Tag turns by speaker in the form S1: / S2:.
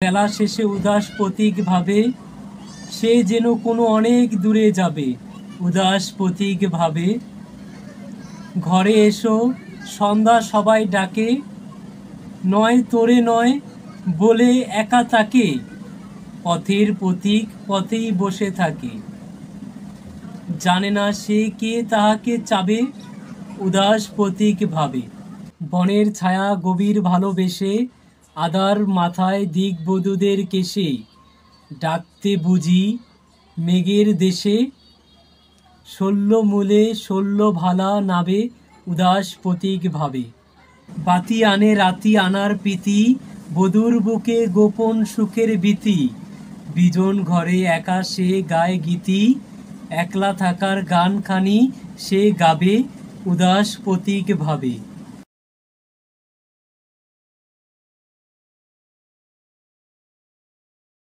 S1: বেলা শেষে উদাস প্রতীক ভাবে সে যেন কোনো অনেক দূরে যাবে। উদাস প্রতীক ভাবে ঘরে এসো সন্ধ্যা সবাই ডাকে, নয় তোরে নয় বলে একা তাকে, পথের প্রতীক পথেই বসে থাকে, জানে না সে কে তাহাকে চাবে। উদাস প্রতীক ভাবে বনের ছায়া গভীর ভালোবেসে আদার মাথায় দিগবধূদের কেশে, ডাকতে বুঝি মেঘের দেশে, শল্য মূলে শল্য ভালা নাবে। উদাস প্রতীক ভাবে বাতি আনে রাতি আনার প্রীতি, বধূর বুকে গোপন সুখের ভীতি, বিজন ঘরে একা সে গায় গীতি, একলা থাকার গানখানি সে গাবে। উদাস প্রতীক ভাবে।